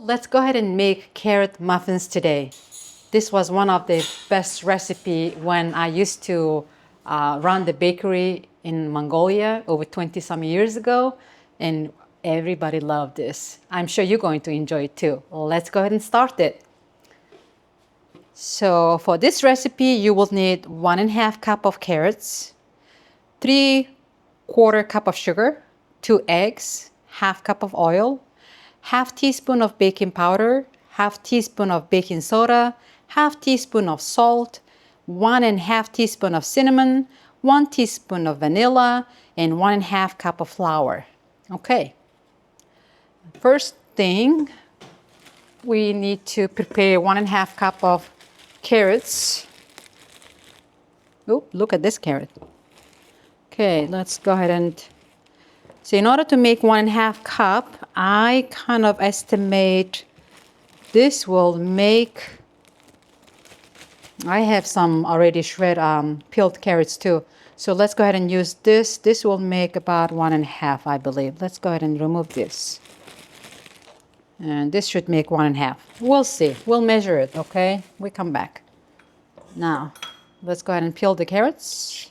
Let's go ahead and make carrot muffins today. This was one of the best recipe when I used to run the bakery in Mongolia over 20 some years ago, and everybody loved this. I'm sure you're going to enjoy it too. Let's go ahead and start it. So for this recipe, you will need 1.5 cup of carrots, 3/4 cup of sugar, 2 eggs, 1/2 cup of oil, 1/2 teaspoon of baking powder, 1/2 teaspoon of baking soda, 1/2 teaspoon of salt, 1.5 teaspoon of cinnamon, 1 teaspoon of vanilla, and 1.5 cup of flour. Okay. First thing, we need to prepare 1.5 cup of carrots. Oh, look at this carrot. Okay, let's go ahead and, so in order to make 1.5 cup, I kind of estimate this will make, I have some already peeled carrots too. So let's go ahead and use this. This will make about 1.5, I believe. Let's go ahead and remove this. And this should make 1.5. We'll see. We'll measure it, okay? We come back. Now, let's go ahead and peel the carrots.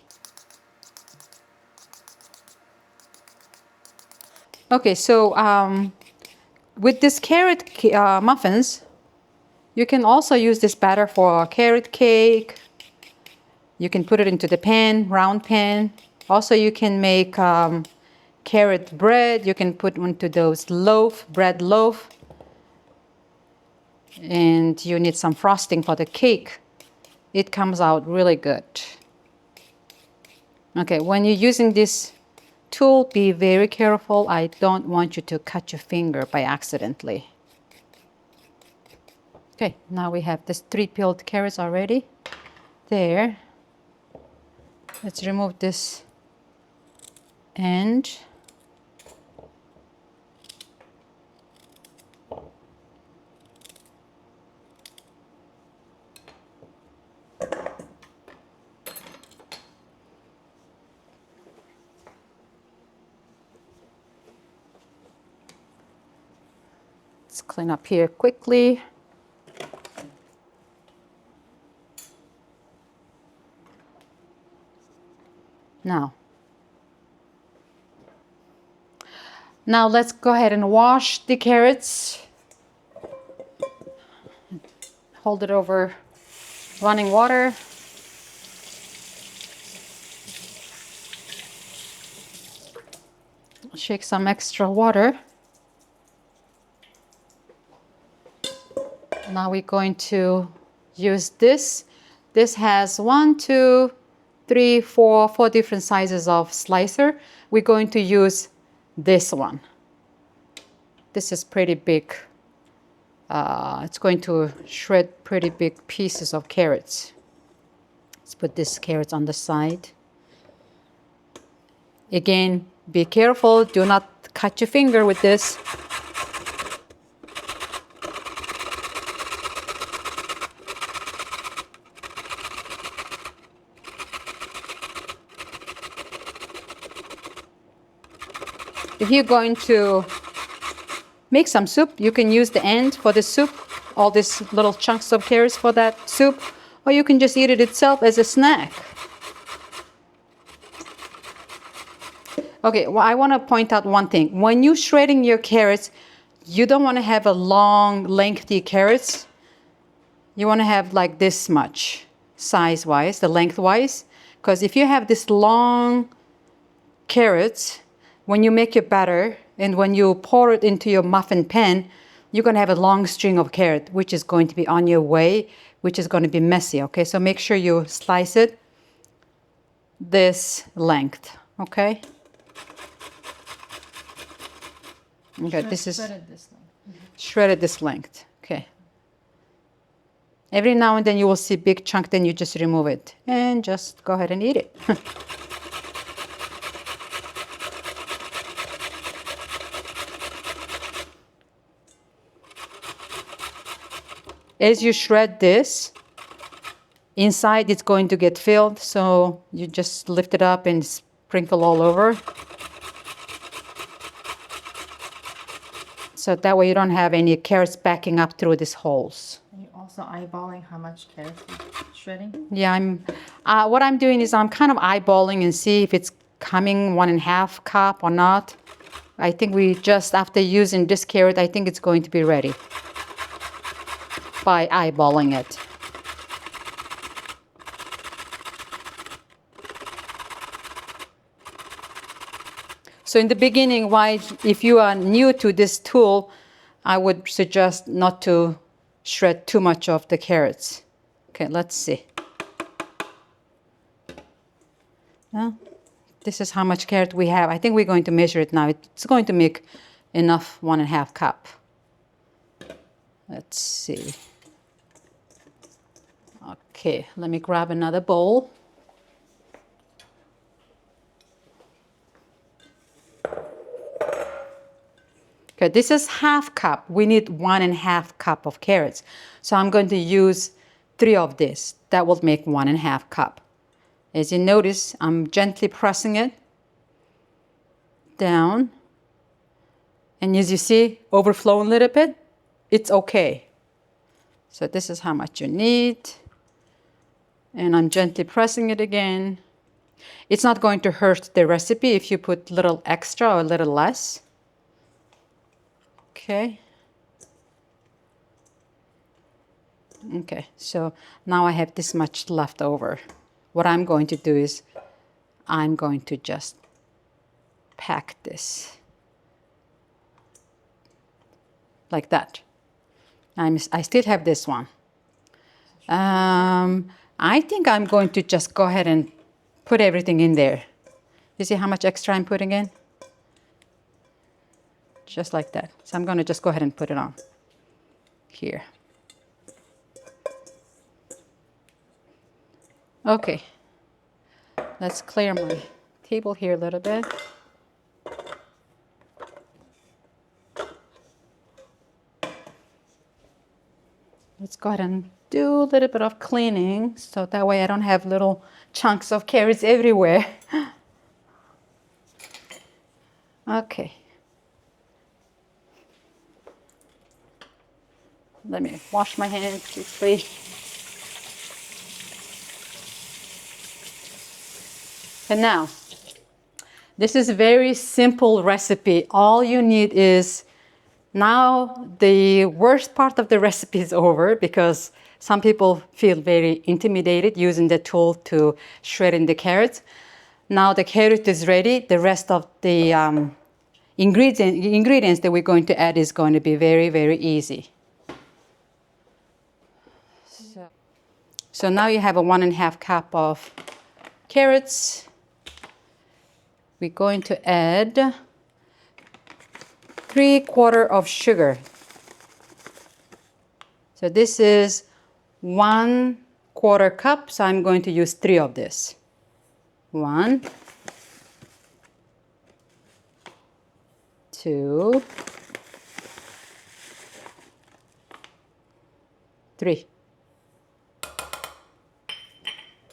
Okay, so with this carrot muffins, you can also use this batter for carrot cake. You can put it into the pan, round pan. Also, you can make carrot bread. You can put into those bread loaf. And you need some frosting for the cake. It comes out really good. Okay, when you're using this tool, be very careful. I don't want you to cut your finger by accidentally. Okay, now we have this 3 peeled carrots already. There. Let's remove this end. Let's clean up here quickly. Now let's go ahead and wash the carrots. Hold it over running water. Shake some extra water. Now we're going to use this. This has 1, 2, 3, 4 different sizes of slicer. We're going to use this one. This is pretty big. It's going to shred pretty big pieces of carrots. Let's put this carrots on the side. Again, be careful. Do not cut your finger with this. If you're going to make some soup, you can use the end for the soup, all these little chunks of carrots for that soup, or you can just eat it itself as a snack. Okay, well, I want to point out one thing. When you're shredding your carrots, you don't want to have a long, lengthy carrots. You want to have like this much size-wise, the lengthwise, because if you have this long carrots, when you make your batter and when you pour it into your muffin pan, you're going to have a long string of carrot, which is going to be on your way, which is going to be messy, okay? So make sure you slice it this length, okay? Okay, this is shredded this length, okay. Every now and then you will see big chunk, then you just remove it and just go ahead and eat it. As you shred this, inside it's going to get filled, so you just lift it up and sprinkle all over. So that way you don't have any carrots backing up through these holes. Are you also eyeballing how much carrots you're shredding? Yeah, what I'm doing is I'm kind of eyeballing and see if it's coming 1.5 cup or not. I think we just, after using this carrot, I think it's going to be ready by eyeballing it. So in the beginning, if you are new to this tool, I would suggest not to shred too much of the carrots. Okay, let's see. This is how much carrot we have. I think we're going to measure it now. It's going to make enough 1.5 cup. Let's see. Okay, let me grab another bowl. Okay, this is 1/2 cup. We need 1.5 cup of carrots. So I'm going to use 3 of this. That will make 1.5 cup. As you notice, I'm gently pressing it down. And as you see, overflowing a little bit, it's okay. So this is how much you need. And I'm gently pressing it again. It's not going to hurt the recipe if you put a little extra or a little less. Okay. Okay, so now I have this much left over. What I'm going to do is I'm going to just pack this like that. I still have this one. I think I'm going to just go ahead and put everything in there. You see how much extra I'm putting in? Just like that. So I'm going to just go ahead and put it on here. Okay, let's clear my table here a little bit. Let's go ahead and do a little bit of cleaning so that way I don't have little chunks of carrots everywhere. Okay. Let me wash my hands quickly. And now, this is a very simple recipe. All you need is, now the worst part of the recipe is over because some people feel very intimidated using the tool to shred in the carrots. Now the carrot is ready. The rest of the ingredients that we're going to add is going to be very, very easy. So now you have a 1.5 cup of carrots. We're going to add 3/4 of sugar. So this is 1/4 cup, so I'm going to use 3 of this. 1, 2, 3.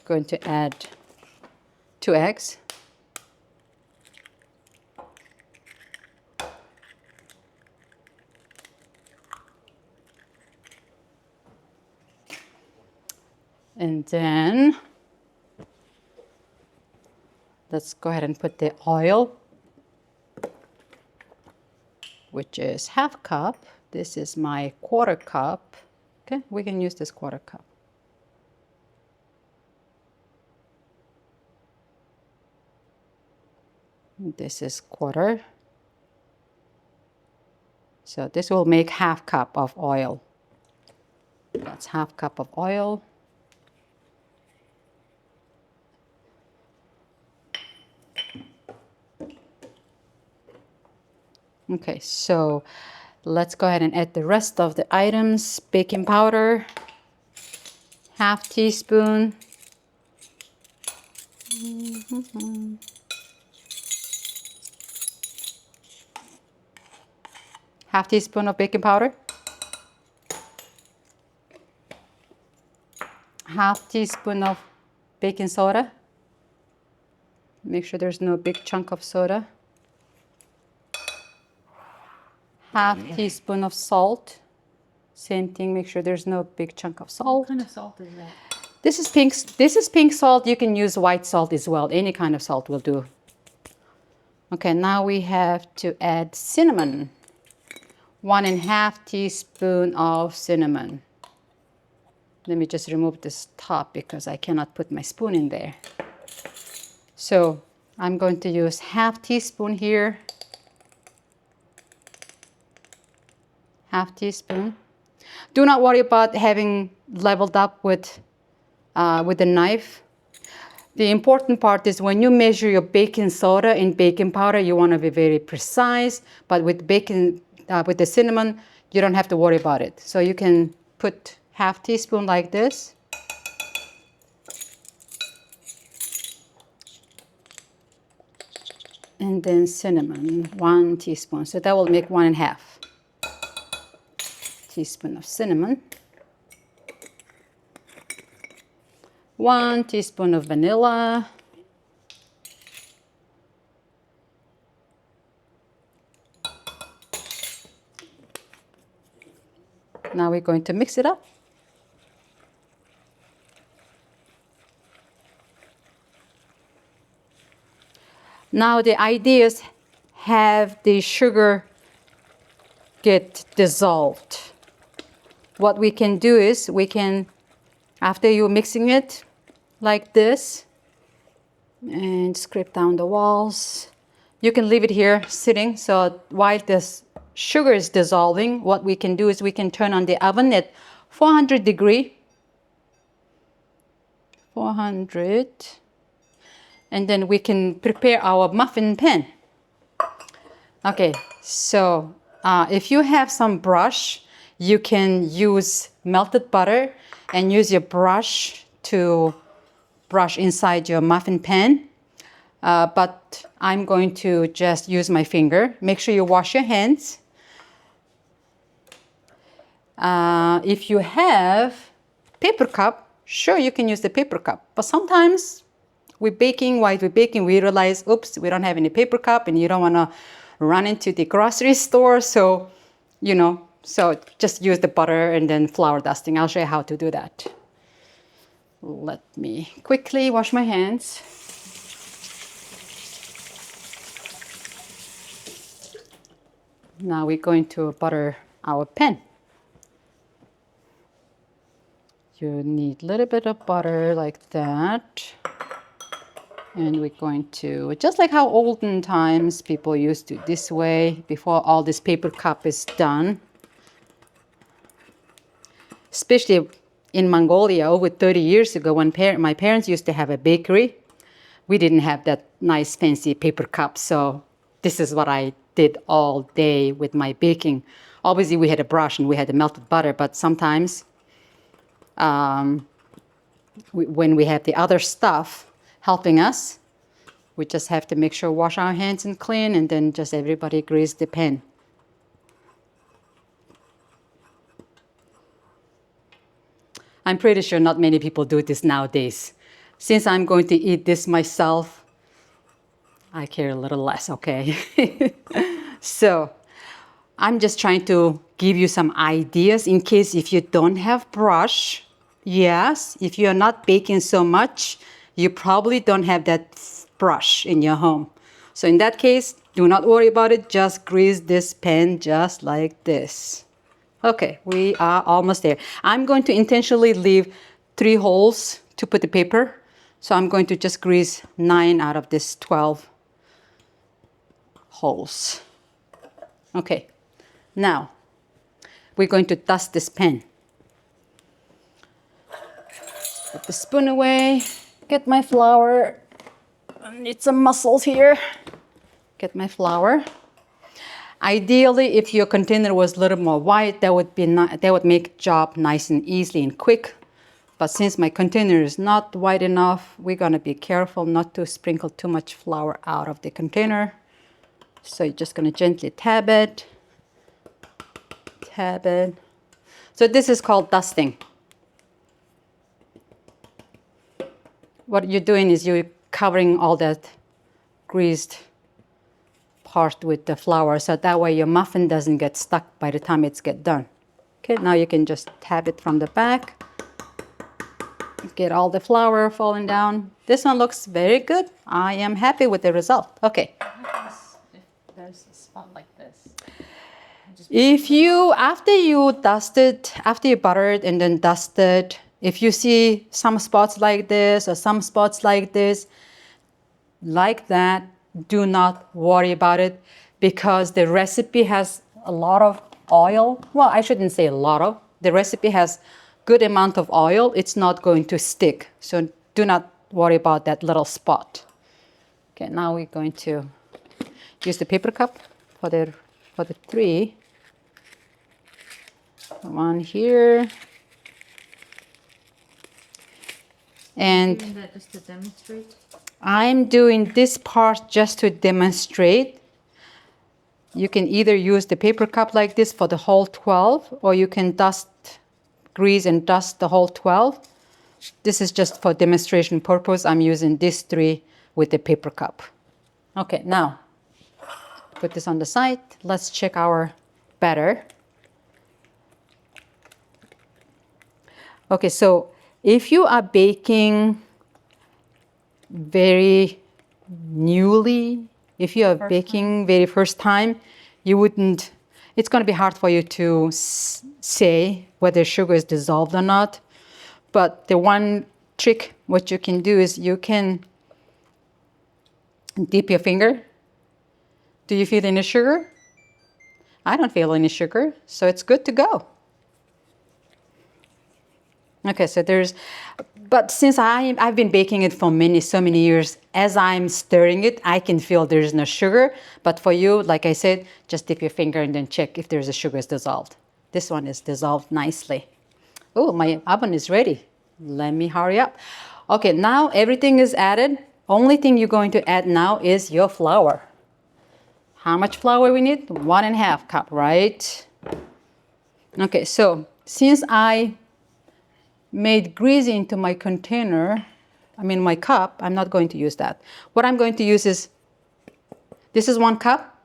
Going to add 2 eggs. And then let's go ahead and put the oil, which is 1/2 cup. This is my 1/4 cup. Okay, we can use this 1/4 cup. This is 1/4. So this will make 1/2 cup of oil. That's 1/2 cup of oil. Okay, so let's go ahead and add the rest of the items. Baking powder, 1/2 teaspoon. Half teaspoon of baking powder. 1/2 teaspoon of baking soda. Make sure there's no big chunk of soda. half teaspoon of salt. Same thing, make sure there's no big chunk of What salt. kind of salt is that? This is pink salt. You can use white salt as well. Any kind of salt will do. Okay, now we have to add cinnamon. 1.5 teaspoon of cinnamon. Let me just remove this top because I cannot put my spoon in there. So I'm going to use half teaspoon here. Half teaspoon. Do not worry about having leveled up with the knife. The important part is when you measure your baking soda and baking powder, you want to be very precise. But with with the cinnamon, you don't have to worry about it. So you can put half teaspoon like this. And then cinnamon, 1 teaspoon. So that will make 1.5 teaspoon of cinnamon. 1 teaspoon of vanilla. Now we're going to mix it up. Now the idea is have the sugar get dissolved. What we can do is we can, after you're mixing it like this, and scrape down the walls. You can leave it here sitting. So while this sugar is dissolving, what we can do is we can turn on the oven at 400 degree. 400. And then we can prepare our muffin pan. Okay, so if you have some brush, you can use melted butter and use your brush to brush inside your muffin pan. But I'm going to just use my finger. Make sure you wash your hands. If you have paper cup, sure, you can use the paper cup. But sometimes while we're baking, we realize, oops, we don't have any paper cup, and you don't want to run into the grocery store. So, so just use the butter and then flour dusting. I'll show you how to do that. Let me quickly wash my hands. Now we're going to butter our pan. You need a little bit of butter like that. And we're going to, just like how olden times people used to this way before all this paper cup is done. Especially in Mongolia over 30 years ago when my parents used to have a bakery. We didn't have that nice fancy paper cup. So this is what I did all day with my baking. Obviously we had a brush and we had the melted butter, but sometimes when we have the other stuff helping us, we just have to make sure wash our hands and clean, and then just everybody grease the pan. I'm pretty sure not many people do this nowadays. Since I'm going to eat this myself, I care a little less, okay? So I'm just trying to give you some ideas in case if you don't have brush. Yes, if you're not baking so much, you probably don't have that brush in your home. So in that case, do not worry about it. Just grease this pan just like this. Okay, we are almost there. I'm going to intentionally leave 3 holes to put the paper. So I'm going to just grease 9 out of this 12 holes. Okay, now we're going to dust this pan. Put the spoon away, get my flour. I need some muscles here. Get my flour. Ideally, if your container was a little more wide, that would make job nice and easy and quick. But since my container is not wide enough, we're gonna be careful not to sprinkle too much flour out of the container. So you're just gonna gently tab it. Tab it. So this is called dusting. What you're doing is you're covering all that greased part with the flour, so that way your muffin doesn't get stuck by the time it's get done. Okay, now you can just tap it from the back. Get all the flour falling down. This one looks very good. I am happy with the result. Okay. If there's a spot like this. If you, after you butter it and then dust it, if you see some spots like this or some spots like this, like that, do not worry about it because the recipe has a lot of oil. Well, I shouldn't say a lot of. The recipe has good amount of oil. It's not going to stick. So do not worry about that little spot. Okay, now we're going to use the paper cup for the three. One here. And Doing that just to demonstrate. I'm doing this part just to demonstrate. You can either use the paper cup like this for the whole 12, or you can grease and dust the whole 12. This is just for demonstration purpose. I'm using these three with the paper cup. Okay, now put this on the side. Let's check our batter. Okay, so if you are baking very newly, if you are baking very first time, you wouldn't, it's going to be hard for you to say whether sugar is dissolved or not. But the one trick, what you can do is you can dip your finger. Do you feel any sugar? I don't feel any sugar, so it's good to go. Okay, so but since I've been baking it for so many years, as I'm stirring it, I can feel there's no sugar. But for you, like I said, just dip your finger and then check if there's a sugar is dissolved. This one is dissolved nicely. Oh, my oven is ready. Let me hurry up. Okay, now everything is added. Only thing you're going to add now is your flour. How much flour we need? 1.5 cup, right? Okay, so since I made grease into my container, my cup, I'm not going to use that. What I'm going to use is, this is 1 cup.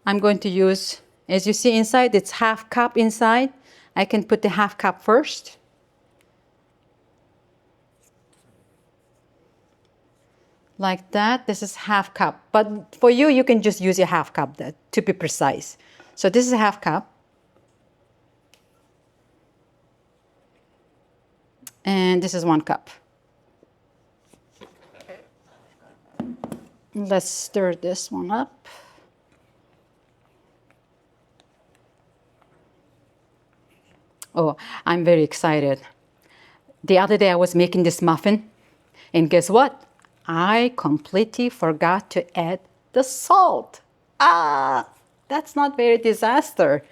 I'm going to use, as you see inside, it's 1/2 cup inside. I can put the 1/2 cup first. Like that, this is 1/2 cup. But for you, you can just use your 1/2 cup to be precise. So this is a 1/2 cup. And this is 1 cup. Let's stir this one up. Oh, I'm very excited. The other day I was making this muffin, and guess what? I completely forgot to add the salt. That's not very disaster.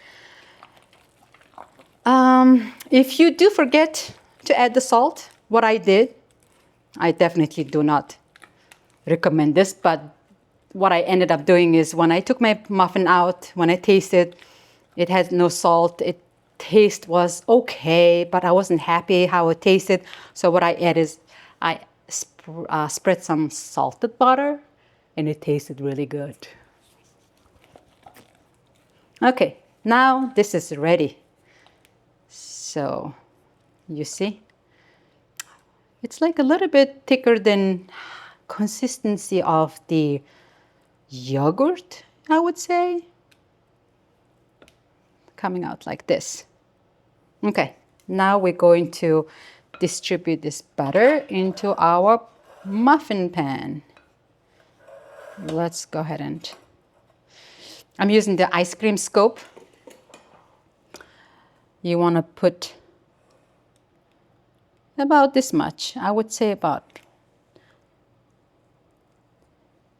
If you do forget to add the salt, what I did, I definitely do not recommend this, but what I ended up doing is when I took my muffin out, when I tasted, it had no salt. Taste was okay, but I wasn't happy how it tasted. So what I added is I spread some salted butter, and it tasted really good. Okay, now this is ready. So you see, it's like a little bit thicker than consistency of the yogurt, I would say. Coming out like this. Okay, now we're going to distribute this butter into our muffin pan. Let's go ahead and, I'm using the ice cream scoop. You want to put about this much. I would say about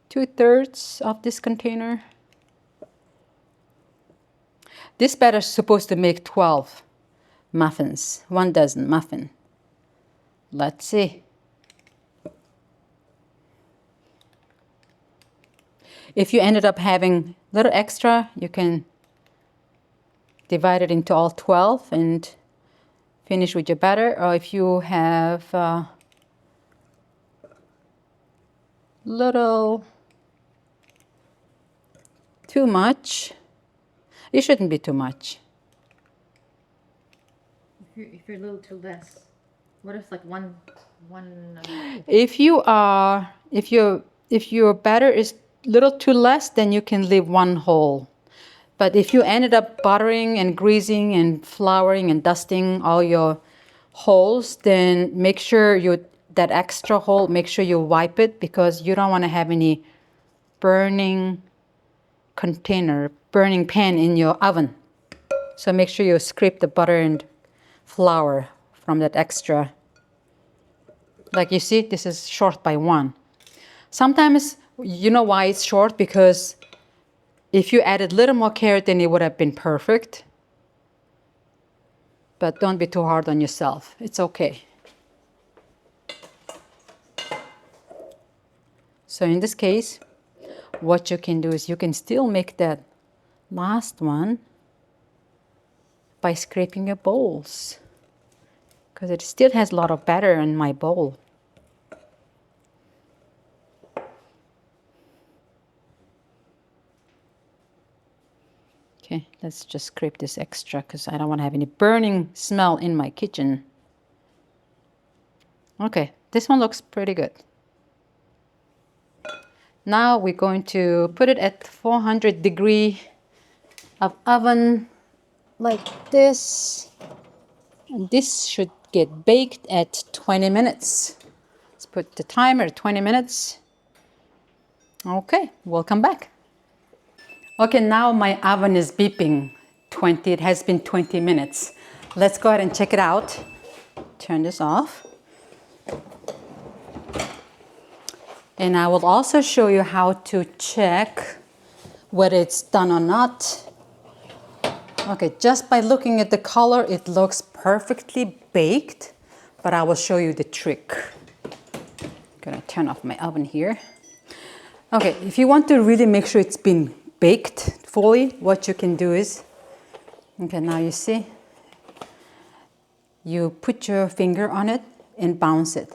2/3 of this container. This batter is supposed to make 12 muffins, 1 dozen muffin. Let's see. If you ended up having a little extra, you can divide it into all 12 and finish with your batter. Or if you have little Too much. It shouldn't be too much. If you're a little too less, what if like one? If your batter is little too less, then you can leave one whole. But if you ended up buttering and greasing and flouring and dusting all your holes, then make sure that extra hole, make sure you wipe it, because you don't want to have any burning pan in your oven. So make sure you scrape the butter and flour from that extra. Like you see, this is short by 1. Sometimes, you know why it's short? Because if you added a little more carrot, then it would have been perfect. But don't be too hard on yourself. It's okay. So in this case, what you can do is you can still make that last one by scraping your bowls, because it still has a lot of batter in my bowl. Okay, let's just scrape this extra because I don't want to have any burning smell in my kitchen. Okay, this one looks pretty good. Now we're going to put it at 400 degree of oven like this. And this should get baked at 20 minutes. Let's put the timer at 20 minutes. Okay, we'll come back. Okay, now my oven is beeping. It has been 20 minutes. Let's go ahead and check it out. Turn this off. And I will also show you how to check whether it's done or not. Okay, just by looking at the color, it looks perfectly baked, but I will show you the trick. I'm gonna turn off my oven here. Okay, if you want to really make sure it's been baked fully, what you can do is, okay, now you see, you put your finger on it and bounce it.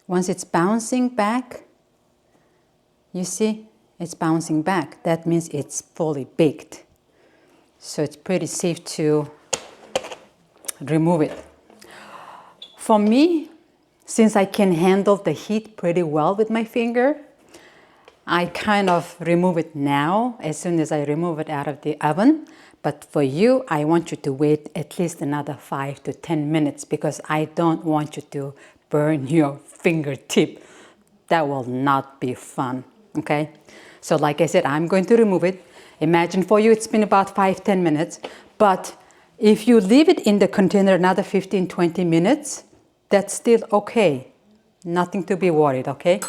Once it's bouncing back, you see, it's bouncing back. That means it's fully baked. So it's pretty safe to remove it. For me, since I can handle the heat pretty well with my finger, I kind of remove it now as soon as I remove it out of the oven. But for you, I want you to wait at least another 5 to 10 minutes because I don't want you to burn your fingertip. That will not be fun, okay? So like I said, I'm going to remove it. Imagine for you it's been about 5-10 minutes, but if you leave it in the container another 15-20 minutes, that's still okay. Nothing to be worried, okay?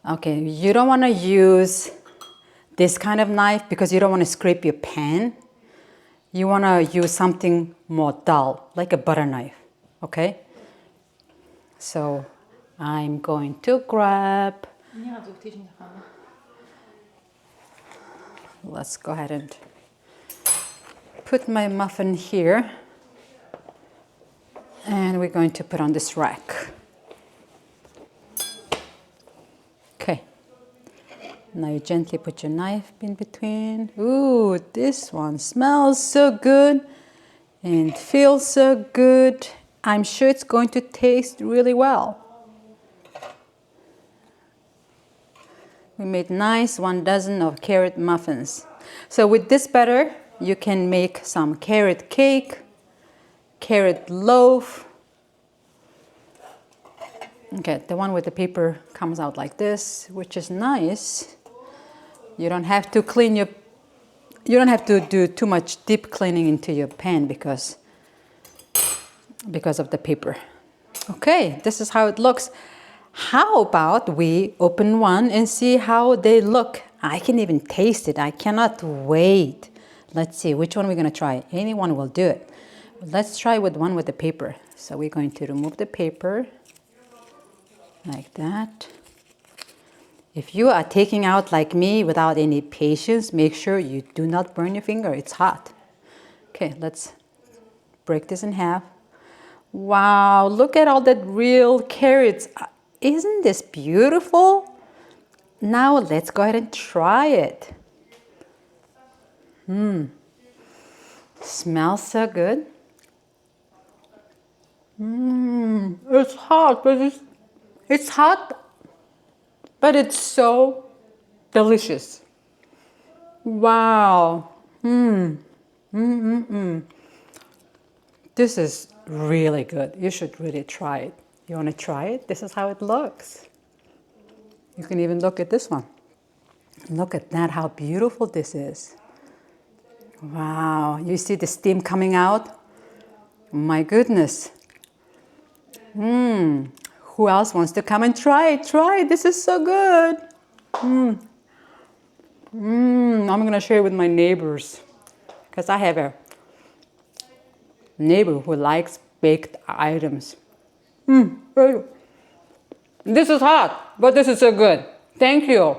Okay, you don't want to use this kind of knife because you don't want to scrape your pan. You want to use something more dull, like a butter knife, okay? So I'm going to grab, let's go ahead and put my muffin here, and we're going to put on this rack. Okay, now you gently put your knife in between. Ooh, this one smells so good and feels so good. I'm sure it's going to taste really well. We made nice 1 dozen of carrot muffins. So with this batter, you can make some carrot cake, carrot loaf. Okay, the one with the paper comes out like this, which is nice. You don't have to do too much deep cleaning into your pan because of the paper. Okay, this is how it looks. How about we open one and see how they look? I can even taste it. I cannot wait. Let's see, which one we're gonna try? Any one will do it. Let's try with one with the paper. So we're going to remove the paper like that. If you are taking out like me without any patience, make sure you do not burn your finger. It's hot. Okay, let's break this in half. Wow, look at all that real carrots. Isn't this beautiful? Now let's go ahead and try it. Smells so good. It's hot, but it's hot, but it's so delicious. Wow. This is really good. You should really try it. You want to try it? This is how it looks. You can even look at this one. Look at that, how beautiful this is. Wow, you see the steam coming out? My goodness. Who else wants to come and try it? Try it, this is so good. I'm gonna share it with my neighbors because I have a neighbor who likes baked items. This is hot, but this is so good. Thank you.